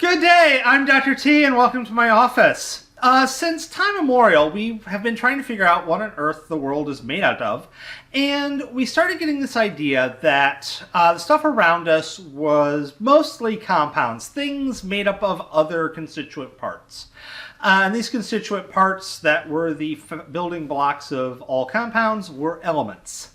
Good day, I'm Dr. T and welcome to my office. Since time immemorial, we have been trying to figure out what on earth the world is made out of, and we started getting this idea that the stuff around us was mostly compounds, things made up of other constituent parts. And these constituent parts that were the building blocks of all compounds were elements.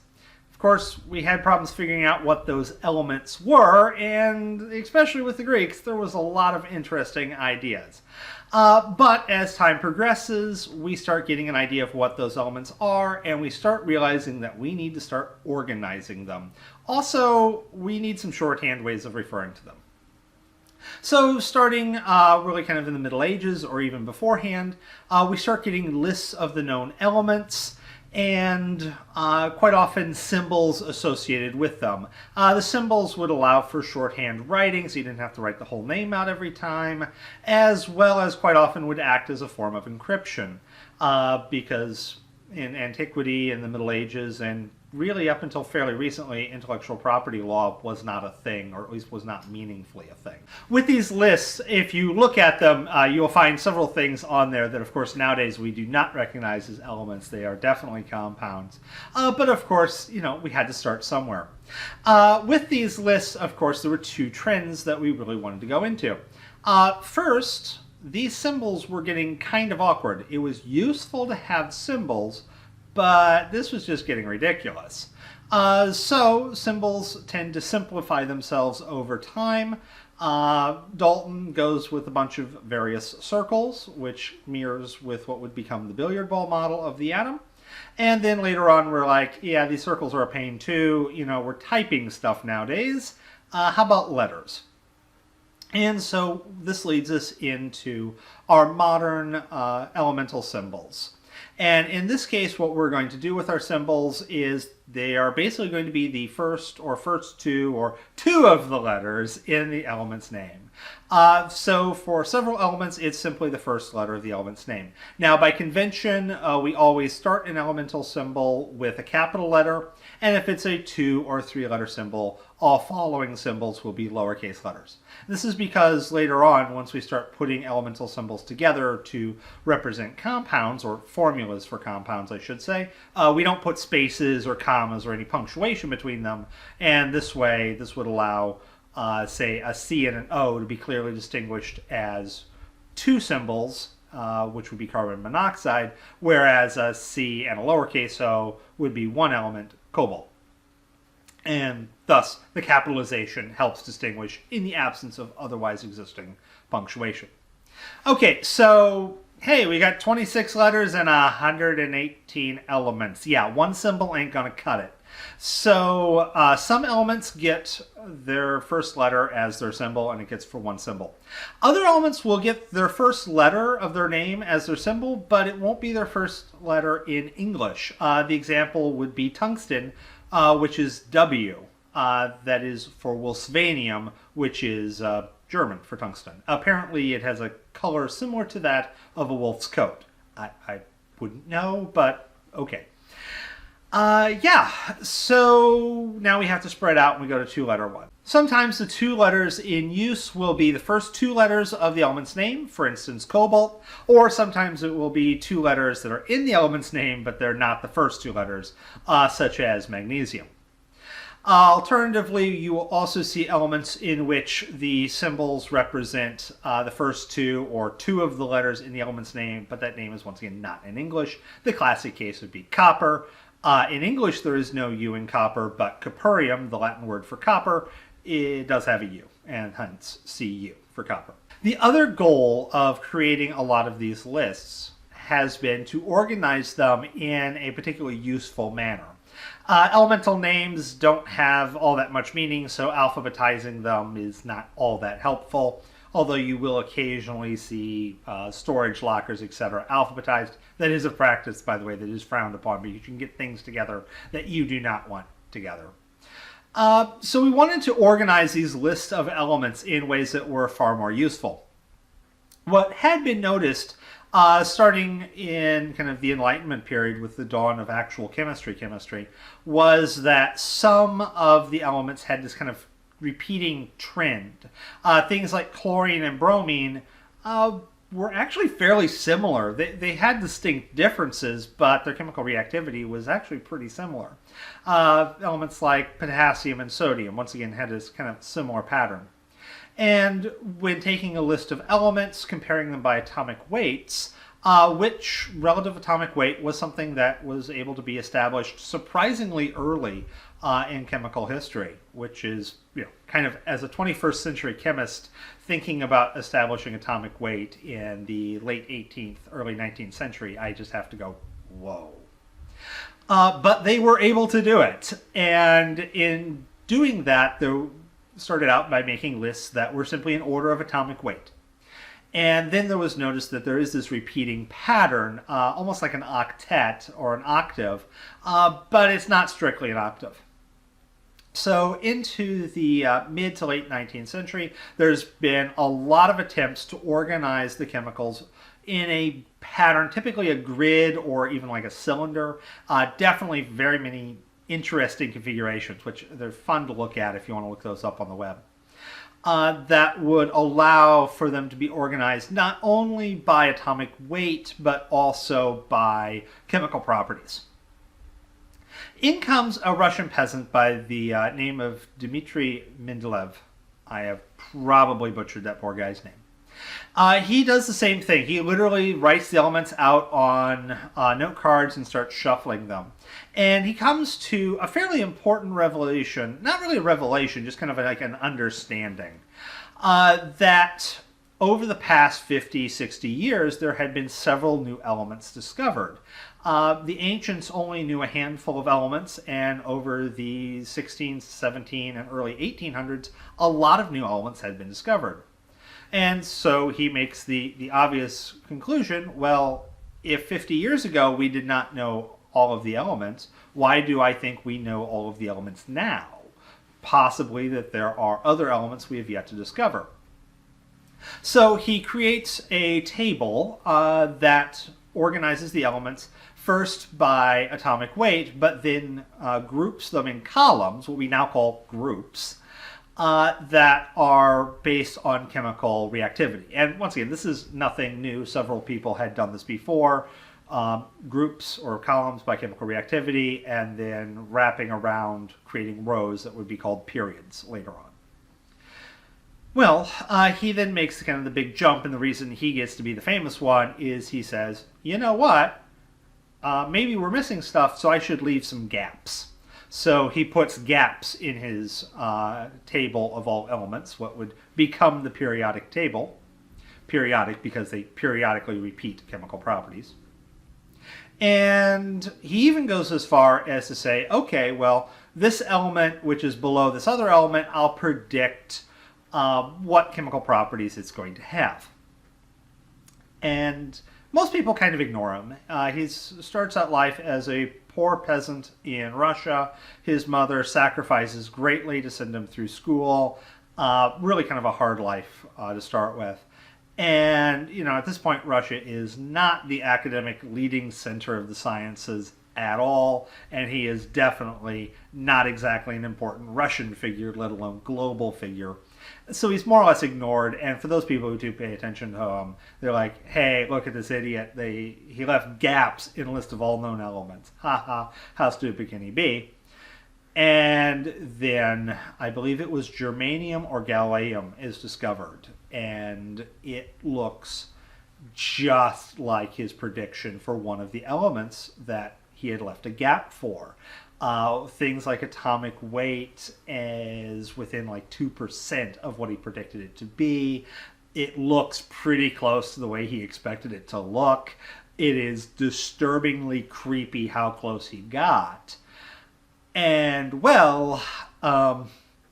Of course, we had problems figuring out what those elements were, and especially with the Greeks, there was a lot of interesting ideas. But as time progresses, we start getting an idea of what those elements are, and we start realizing that we need to start organizing them. Also, we need some shorthand ways of referring to them. So starting really kind of in the Middle Ages or even beforehand, we start getting lists of the known elements, and quite often symbols associated with them. The symbols would allow for shorthand writing, so you didn't have to write the whole name out every time, as well as quite often would act as a form of encryption, because in antiquity, in the Middle Ages, and really up until fairly recently, intellectual property law was not a thing, or at least was not meaningfully a thing. With these lists, if you look at them, you'll find several things on there that, of course, nowadays we do not recognize as elements. They are definitely compounds. But, of course, you know, we had to start somewhere. With these lists, of course, there were two trends that we really wanted to go into. First, these symbols were getting kind of awkward. It was useful to have symbols, but this was just getting ridiculous. So symbols tend to simplify themselves over time. Dalton goes with a bunch of various circles, which mirrors with what would become the billiard ball model of the atom. And then later on we're like, yeah, these circles are a pain too. You know, we're typing stuff nowadays. How about letters? And so this leads us into our modern elemental symbols. And in this case, what we're going to do with our symbols is they are basically going to be the first two or two of the letters in the element's name. So for several elements, it's simply the first letter of the element's name. Now, by convention, we always start an elemental symbol with a capital letter, and if it's a 2 or 3 letter symbol, all following symbols will be lowercase letters. This is because later on, once we start putting elemental symbols together to represent compounds, or formulas for compounds, I should say, we don't put spaces or commas or any punctuation between them, and this way, this would allow say a C and an O to be clearly distinguished as two symbols, which would be carbon monoxide, whereas a C and a lowercase o would be one element, cobalt. And thus, the capitalization helps distinguish in the absence of otherwise existing punctuation. Okay, so hey, we got 26 letters and 118 elements. Yeah, one symbol ain't gonna cut it. So some elements get their first letter as their symbol, and it gets for one symbol. Other elements will get their first letter of their name as their symbol, but it won't be their first letter in English. The example would be tungsten, which is W. That is for wolfsvanium, which is German for tungsten. Apparently it has a color similar to that of a wolf's coat. I wouldn't know, but okay. Yeah, so now we have to spread out and we go to two-letter one. Sometimes the two letters in use will be the first two letters of the element's name, for instance, cobalt, or sometimes it will be two letters that are in the element's name, but they're not the first two letters, such as magnesium. Alternatively, you will also see elements in which the symbols represent the first two or two of the letters in the element's name, but that name is once again not in English. The classic case would be copper. In English, there is no U in copper, but coperium, the Latin word for copper, it does have a U, and hence Cu for copper. The other goal of creating a lot of these lists has been to organize them in a particularly useful manner. Elemental names don't have all that much meaning, so alphabetizing them is not all that helpful, although you will occasionally see storage lockers, etc. alphabetized. That is a practice, by the way, that is frowned upon, because you can get things together that you do not want together. So we wanted to organize these lists of elements in ways that were far more useful. What had been noticed starting in kind of the Enlightenment period with the dawn of actual chemistry, was that some of the elements had this kind of repeating trend. Things like chlorine and bromine were actually fairly similar. They had distinct differences, but their chemical reactivity was actually pretty similar. Elements like potassium and sodium, once again, had this kind of similar pattern. And when taking a list of elements, comparing them by atomic weights, which relative atomic weight was something that was able to be established surprisingly early in chemical history, which is, kind of as a 21st century chemist thinking about establishing atomic weight in the late 18th, early 19th century, I just have to go, whoa. But they were able to do it. And in doing that, they started out by making lists that were simply in order of atomic weight. And then there was notice that there is this repeating pattern, almost like an octet or an octave, but it's not strictly an octave. So into the mid to late 19th century, there's been a lot of attempts to organize the chemicals in a pattern, typically a grid or even like a cylinder. Definitely very many interesting configurations, which they're fun to look at if you want to look those up on the web. That would allow for them to be organized not only by atomic weight, but also by chemical properties. In comes a Russian peasant by the name of Dmitry Mendeleev. I have probably butchered that poor guy's name. He does the same thing. He literally writes the elements out on note cards and starts shuffling them. And he comes to a fairly important revelation, not really a revelation, just kind of like an understanding, that over the past 50, 60 years, there had been several new elements discovered. The ancients only knew a handful of elements, and over the 16th, 17th, and early 1800s, a lot of new elements had been discovered. And so he makes the obvious conclusion, well, if 50 years ago we did not know all of the elements, why do I think we know all of the elements now? Possibly that there are other elements we have yet to discover. So he creates a table that organizes the elements first by atomic weight, but then groups them in columns, what we now call groups, that are based on chemical reactivity. And once again, this is nothing new. Several people had done this before. Groups or columns by chemical reactivity, and then wrapping around creating rows that would be called periods later on. Well, he then makes kind of the big jump, and the reason he gets to be the famous one is he says, you know what, maybe we're missing stuff, so I should leave some gaps. So he puts gaps in his table of all elements, what would become the periodic table. Periodic because they periodically repeat chemical properties. And he even goes as far as to say, okay, well, this element, which is below this other element, I'll predict what chemical properties it's going to have. And most people kind of ignore him. He starts out life as a poor peasant in Russia. His mother sacrifices greatly to send him through school. Really kind of a hard life to start with. And, at this point, Russia is not the academic leading center of the sciences at all, and he is definitely not exactly an important Russian figure, let alone global figure. So he's more or less ignored, and for those people who do pay attention to him, they're like, hey, look at this idiot. He left gaps in a list of all known elements. Ha ha, how stupid can he be? And then I believe it was germanium or gallium is discovered, and it looks just like his prediction for one of the elements that he had left a gap for. Things like atomic weight is within like 2% of what he predicted it to be. It looks pretty close to the way he expected it to look. It is disturbingly creepy how close he got. And, well,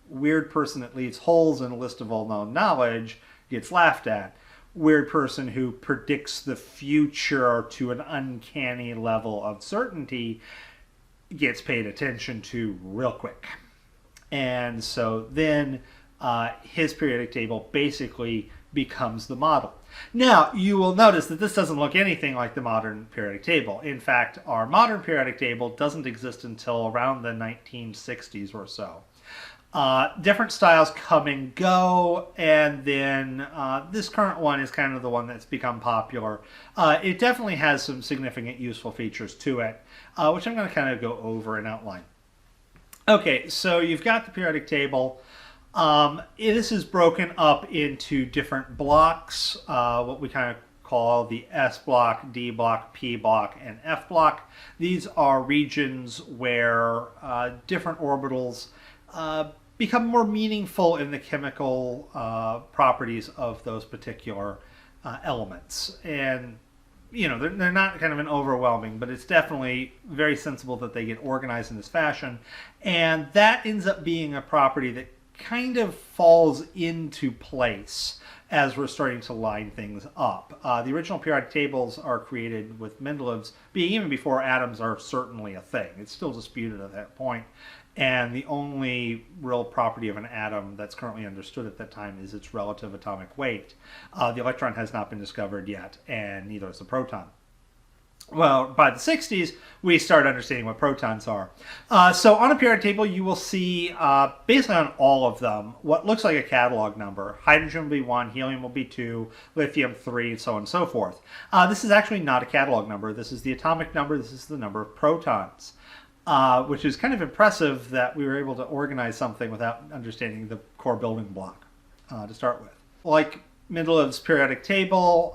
weird person that leaves holes in a list of all known knowledge gets laughed at. Weird person who predicts the future to an uncanny level of certainty gets paid attention to real quick. And so then his periodic table basically becomes the model. Now, you will notice that this doesn't look anything like the modern periodic table. In fact, our modern periodic table doesn't exist until around the 1960s or so. Different styles come and go, and then this current one is kind of the one that's become popular. It definitely has some significant useful features to it, which I'm going to kind of go over and outline. Okay, so you've got the periodic table. This is broken up into different blocks, what we kind of call the S block, D block, P block, and F block. These are regions where different orbitals become more meaningful in the chemical properties of those particular elements. And they're not kind of an overwhelming, but it's definitely very sensible that they get organized in this fashion. And that ends up being a property that kind of falls into place as we're starting to line things up. The original periodic tables are created with Mendeleev's being even before atoms are certainly a thing. It's still disputed at that point. And the only real property of an atom that's currently understood at that time is its relative atomic weight. The electron has not been discovered yet, and neither is the proton. Well, by the 60s, we start understanding what protons are. So on a periodic table, you will see, basically on all of them, what looks like a catalog number. Hydrogen will be 1, helium will be 2, lithium 3, so on and so forth. This is actually not a catalog number. This is the atomic number. This is the number of protons. Which is kind of impressive that we were able to organize something without understanding the core building block to start with. Like Mendeleev's periodic table,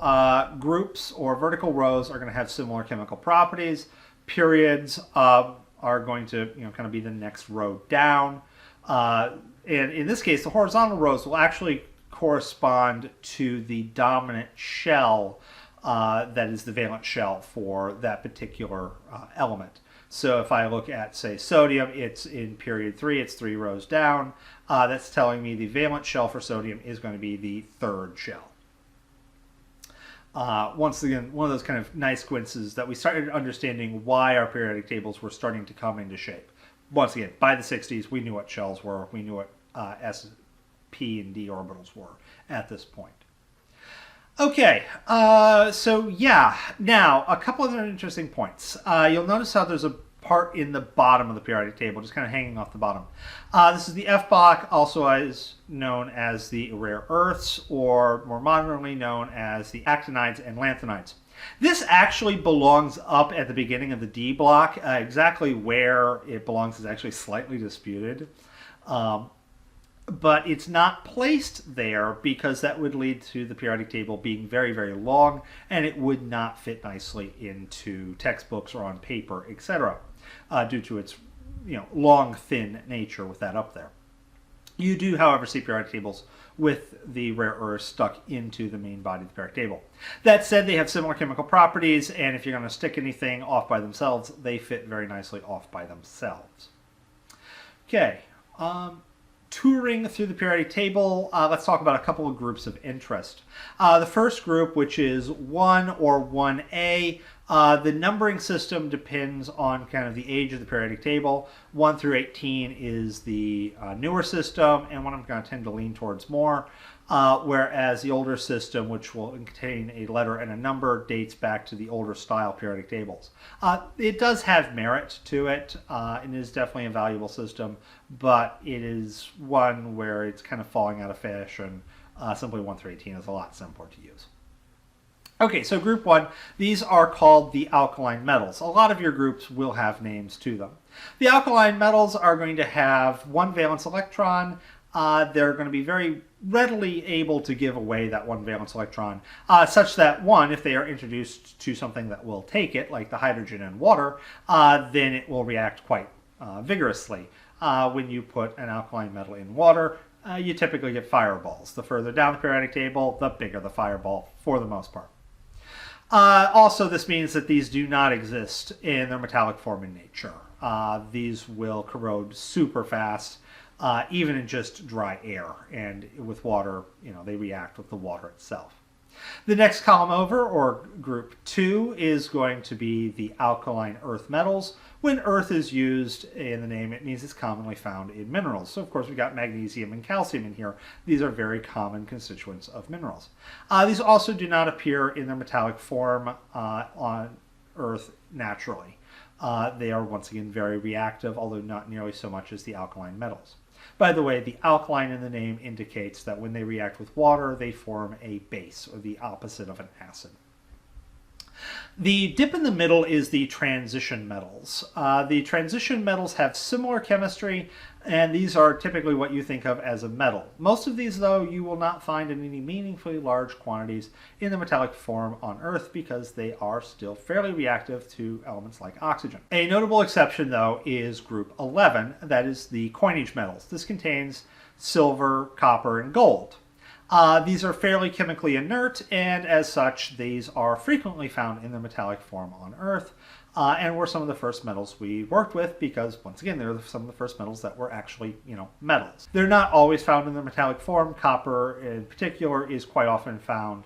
groups or vertical rows are going to have similar chemical properties. Periods are going to kind of be the next row down. And in this case, the horizontal rows will actually correspond to the dominant shell that is the valence shell for that particular element. So if I look at, say, sodium, it's in period 3, it's 3 rows down. That's telling me the valence shell for sodium is going to be the third shell. Once again, one of those kind of nice coincidences that we started understanding why our periodic tables were starting to come into shape. Once again, by the 60s, we knew what shells were. We knew what S, P, and D orbitals were at this point. Okay, so yeah, now a couple of other interesting points. You'll notice how there's a part in the bottom of the periodic table, just kind of hanging off the bottom. This is the F block, also known as the rare earths, or more modernly known as the actinides and lanthanides. This actually belongs up at the beginning of the D block. Exactly where it belongs is actually slightly disputed. But it's not placed there because that would lead to the periodic table being very, very long, and it would not fit nicely into textbooks or on paper, etc., due to its long, thin nature with that up there. You do, however, see periodic tables with the rare earths stuck into the main body of the periodic table. That said, they have similar chemical properties, and if you're going to stick anything off by themselves, they fit very nicely off by themselves. Okay. Touring through the periodic table, let's talk about a couple of groups of interest. The first group, which is 1 or 1A, the numbering system depends on kind of the age of the periodic table. 1 through 18 is the newer system, and one I'm going to tend to lean towards more. Whereas the older system, which will contain a letter and a number, dates back to the older style periodic tables. It does have merit to it, and is definitely a valuable system, but it is one where it's kind of falling out of fashion. Simply 1 through 18 is a lot simpler to use. Okay, so group 1, these are called the alkaline metals. A lot of your groups will have names to them. The alkaline metals are going to have one valence electron. They're going to be very readily able to give away that one valence electron, such that, one, if they are introduced to something that will take it, like the hydrogen and water, then it will react quite vigorously. When you put an alkaline metal in water, you typically get fireballs. The further down the periodic table, the bigger the fireball, for the most part. Also, this means that these do not exist in their metallic form in nature. These will corrode super fast, even in just dry air, and with water, they react with the water itself. The next column over, or group 2, is going to be the alkaline earth metals. When earth is used in the name, it means it's commonly found in minerals. So, of course, we've got magnesium and calcium in here. These are very common constituents of minerals. These also do not appear in their metallic form on earth naturally. They are, once again, very reactive, although not nearly so much as the alkaline metals. By the way, the alkaline in the name indicates that when they react with water, they form a base, or the opposite of an acid. The dip in the middle is the transition metals. The transition metals have similar chemistry, and these are typically what you think of as a metal. Most of these, though, you will not find in any meaningfully large quantities in the metallic form on Earth because they are still fairly reactive to elements like oxygen. A notable exception, though, is group 11, that is the coinage metals. This contains silver, copper, and gold. These are fairly chemically inert, and as such, these are frequently found in their metallic form on Earth, and were some of the first metals we worked with because, once again, they're some of the first metals that were actually, metals. They're not always found in their metallic form. Copper, in particular, is quite often found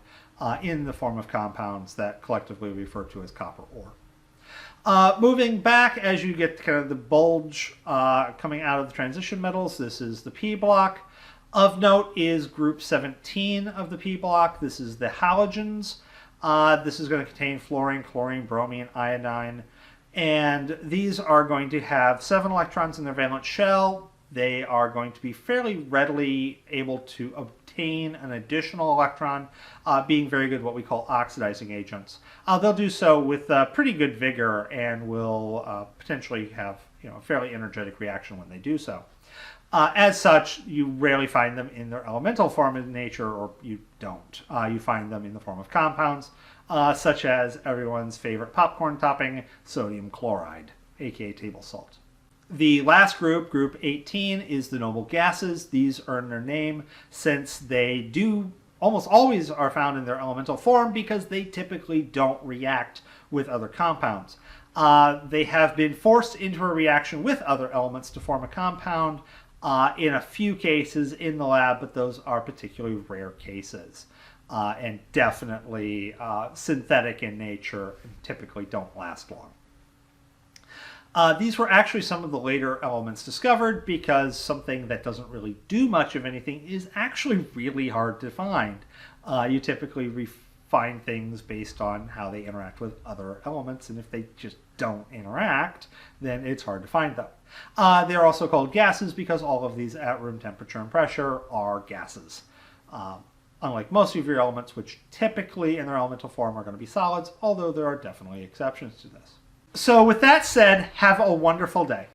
in the form of compounds that collectively we refer to as copper ore. Moving back, as you get kind of the bulge coming out of the transition metals, this is the P block. Of note is group 17 of the P block. This is the halogens. This is going to contain fluorine, chlorine, bromine, iodine, and these are going to have 7 electrons in their valence shell. They are going to be fairly readily able to obtain an additional electron, being very good what we call oxidizing agents. They'll do so with pretty good vigor and will potentially have a fairly energetic reaction when they do so. As such, you rarely find them in their elemental form in nature, or you don't. You find them in the form of compounds, such as everyone's favorite popcorn topping, sodium chloride, aka table salt. The last group, group 18, is the noble gases. These earn their name since they do almost always are found in their elemental form because they typically don't react with other compounds. They have been forced into a reaction with other elements to form a compound in a few cases in the lab, but those are particularly rare cases and definitely synthetic in nature and typically don't last long. These were actually some of the later elements discovered because something that doesn't really do much of anything is actually really hard to find. You typically find things based on how they interact with other elements, and if they just don't interact, then it's hard to find them. They're also called gases because all of these at room temperature and pressure are gases. Unlike most of your elements, which typically in their elemental form are going to be solids, although there are definitely exceptions to this. So with that said, have a wonderful day.